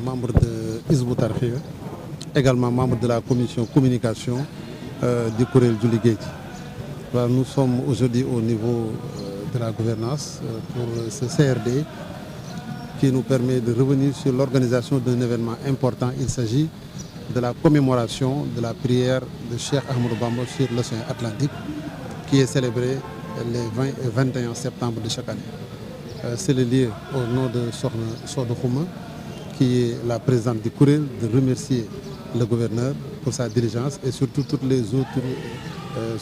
Membre de Hizbut Tarqiyyah, également membre de la commission communication du kuréel Julli Géej. Nous sommes aujourd'hui au niveau de la gouvernance pour ce CRD qui nous permet de revenir sur l'organisation d'un événement important. Il s'agit de la commémoration de la prière de Cheikh Ahmadou Bamba sur l'océan Atlantique qui est célébrée les 20 et 21 septembre de chaque année. C'est le lieu au nom de Sokhna Khouma, qui est la présidente du kuréel, de remercier le gouverneur pour sa diligence et surtout toutes les autres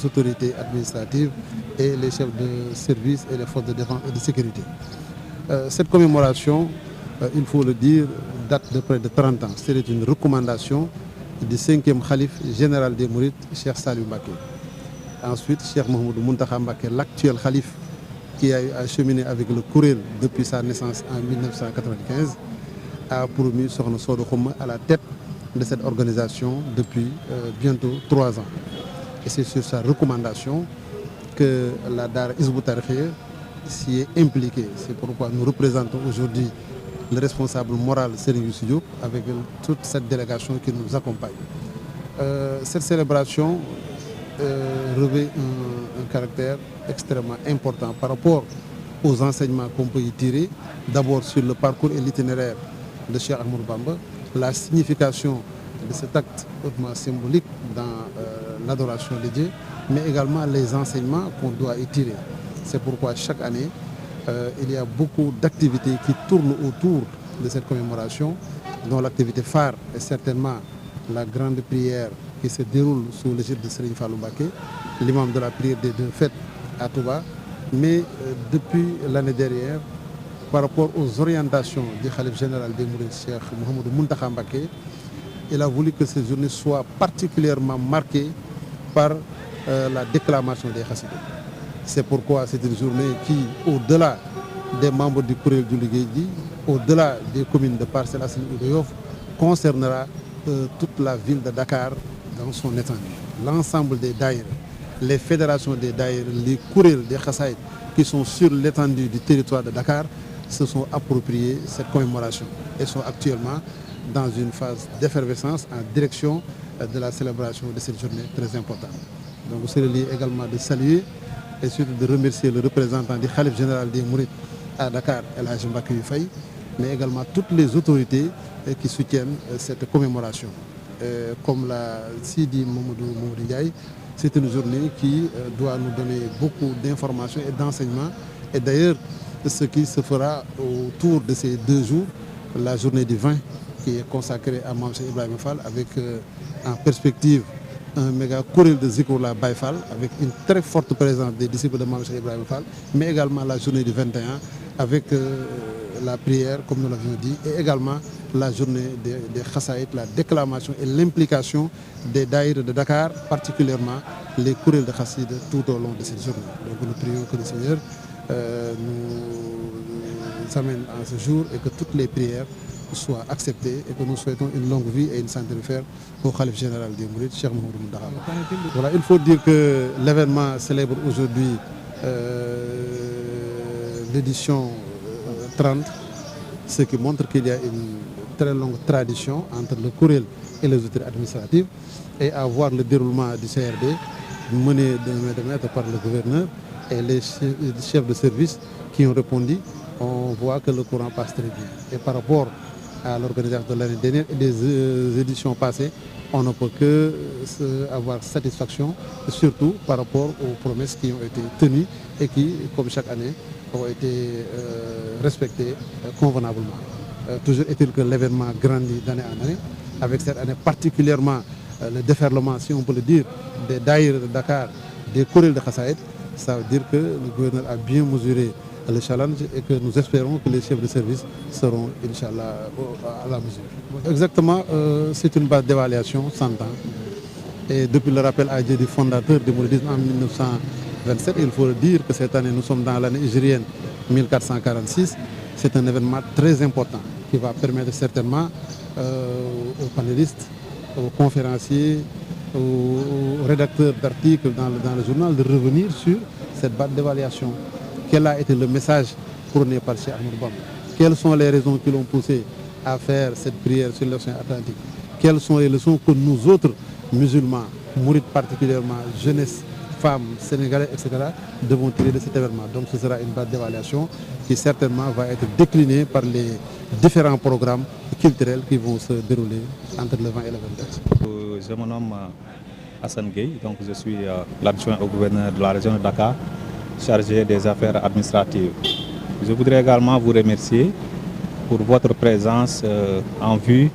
autorités administratives et les chefs de service et les forces de défense et de sécurité. Cette commémoration, il faut le dire, date de près de 30 ans. C'est une recommandation du 5e khalife général des Mourides, Cheikh Saliou Mbacké. Ensuite, Cheikh Mouhamadou Mountakha Mbacké, l'actuel khalife qui a cheminé avec le kuréel depuis sa naissance en 1995, a promu Sokhna Khouma à la tête de cette organisation depuis bientôt 3 ans. Et c'est sur sa recommandation que la Daara Hizbut Tarqiyyah s'y est impliquée. C'est pourquoi nous représentons aujourd'hui le responsable moral Serigne Youssou Diop avec toute cette délégation qui nous accompagne. Cette célébration revêt un caractère extrêmement important par rapport aux enseignements qu'on peut y tirer, d'abord sur le parcours et l'itinéraire de Cheikh Ahmadou Bamba, la signification de cet acte hautement symbolique dans l'adoration de Dieu, mais également les enseignements qu'on doit y tirer. C'est pourquoi chaque année, il y a beaucoup d'activités qui tournent autour de cette commémoration, dont l'activité phare est certainement la grande prière qui se déroule sous l'égide de Serigne Fallou Mbacké, l'imam de la prière des 2 fêtes à Touba. Mais depuis l'année dernière, par rapport aux orientations du khalife général des Mourides, Cheikh Mouhamadou Mountakha Mbacké, il a voulu que ces journées soient particulièrement marquées par la déclamation des khassida. C'est pourquoi c'est une journée qui, au-delà des membres du kuréel Julli Géej, au-delà des communes de Parcelles Assainies ou de Yoff, concernera toute la ville de Dakar dans son étendue. L'ensemble des daïras, les fédérations des daïras, les kuréels des khassaïd qui sont sur l'étendue du territoire de Dakar se sont appropriés cette commémoration et sont actuellement dans une phase d'effervescence en direction de la célébration de cette journée très importante. Donc c'est le lieu également de saluer et surtout de remercier le représentant du khalife général des Mourides à Dakar, El Hadji Mbacké Faye, mais également toutes les autorités qui soutiennent cette commémoration. Comme l'a dit Mamadou Ndiaye, c'est une journée qui doit nous donner beaucoup d'informations et d'enseignements. Et d'ailleurs, ce qui se fera autour de ces 2 jours, la journée du 20 qui est consacrée à Mame Cheikh Ibrahima Fall avec en perspective un méga kuréel de Zikroullah Baye Fall avec une très forte présence des disciples de Mame Cheikh Ibrahima Fall, mais également la journée du 21 avec la prière comme nous l'avions dit, et également la journée des khassaïd, la déclamation et l'implication des daïras de Dakar, particulièrement les kuréels de khassida tout au long de cette journée. Donc nous prions que le Seigneur nous amène en ce jour et que toutes les prières soient acceptées et que nous souhaitons une longue vie et une santé de fer au khalife général des Mourides, Cheikh Mouhamadou Mountakha. Voilà, il faut dire que l'événement célèbre aujourd'hui l'édition 30, ce qui montre qu'il y a une très longue tradition entre le kuréel et les autorités administratives, et à voir le déroulement du CRD mené de main de maître par le gouverneur et les chefs de service qui ont répondu, on voit que le courant passe très bien. Et par rapport à l'organisation de l'année dernière et des éditions passées, on ne peut que avoir satisfaction, surtout par rapport aux promesses qui ont été tenues et qui, comme chaque année, ont été respectées convenablement. Toujours est-il que l'événement grandit d'année en année, avec cette année particulièrement le déferlement, si on peut le dire, des daïras de Dakar, des kuréels de khassaïd. Ça veut dire que le gouverneur a bien mesuré le challenge et que nous espérons que les chefs de service seront, Inch'Allah, à la mesure. Exactement, c'est une base d'évaluation 100 ans. Et depuis le rappel à Dieu du fondateur du mouridisme en 1927, il faut dire que cette année, nous sommes dans l'année hégérienne 1446. C'est un événement très important qui va permettre certainement aux panélistes, aux conférenciers, aux rédacteurs d'articles dans le journal de revenir sur cette base d'évaluation. Quel a été le message prôné par Cheikh Ahmadou Bamba? Quelles sont les raisons qui l'ont poussé à faire cette prière sur l'océan Atlantique? Quelles sont les leçons que nous autres musulmans, mourides particulièrement, jeunesse, femmes, sénégalais, etc., devons tirer de cet événement? Donc ce sera une base d'évaluation qui certainement va être déclinée par les différents programmes culturels qui vont se dérouler entre le 20 et le 22. Je me nomme Hassan Gueye, donc je suis l'adjoint au gouverneur de la région de Dakar, chargé des affaires administratives. Je voudrais également vous remercier pour votre présence en vue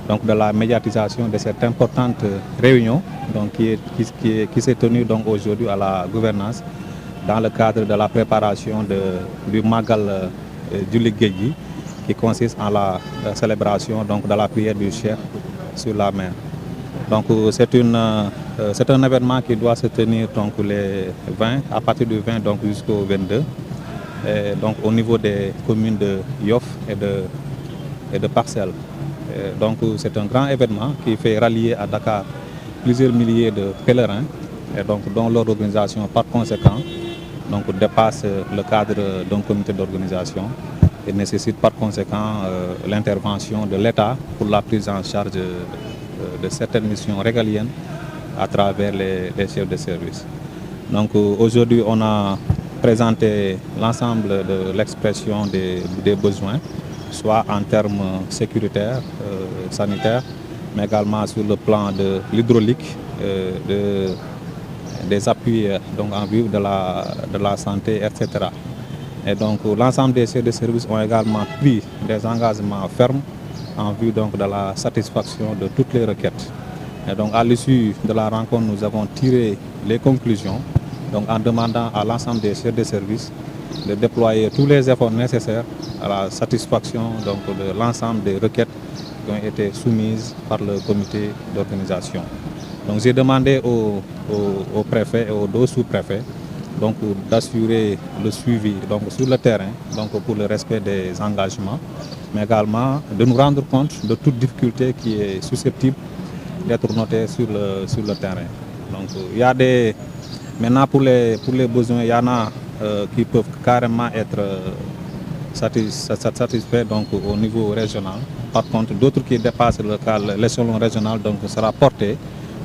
donc, de la médiatisation de cette importante réunion donc, qui s'est tenue aujourd'hui à la gouvernance dans le cadre de la préparation du Magal du Ligéji qui consiste en la célébration donc, de la prière du Cheikh sur la mer. Donc c'est un événement qui doit se tenir donc, les 20, à partir du 20 jusqu'au 22, et donc au niveau des communes de Yoff et de Parcelles. Donc c'est un grand événement qui fait rallier à Dakar plusieurs milliers de pèlerins et donc dont leur organisation par conséquent donc, dépasse le cadre d'un comité d'organisation et nécessite par conséquent l'intervention de l'État pour la prise en charge de certaines missions régaliennes à travers les chefs de service. Donc aujourd'hui, on a présenté l'ensemble de l'expression des besoins, soit en termes sécuritaires, sanitaires, mais également sur le plan de l'hydraulique, des appuis donc, en vue de la santé, etc. Et donc l'ensemble des chefs de service ont également pris des engagements fermes en vue donc, de la satisfaction de toutes les requêtes. Et donc à l'issue de la rencontre, nous avons tiré les conclusions donc, en demandant à l'ensemble des chefs de service de déployer tous les efforts nécessaires à la satisfaction donc, de l'ensemble des requêtes qui ont été soumises par le comité d'organisation. Donc j'ai demandé au préfet et aux deux sous-préfets d'assurer le suivi donc, sur le terrain donc, pour le respect des engagements, mais également de nous rendre compte de toute difficulté qui est susceptible d'être notée sur le terrain. Donc il y a maintenant pour les besoins, il y en a qui peuvent carrément être satisfaits donc, au niveau régional. Par contre, d'autres qui dépassent l'échelon régional donc, sera porté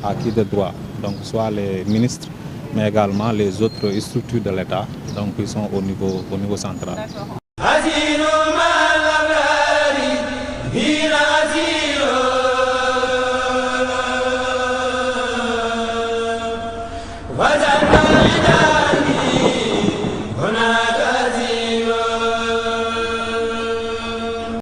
à qui de droit, donc soit les ministres, mais également les autres structures de l'État, donc qui sont au niveau central. D'accord.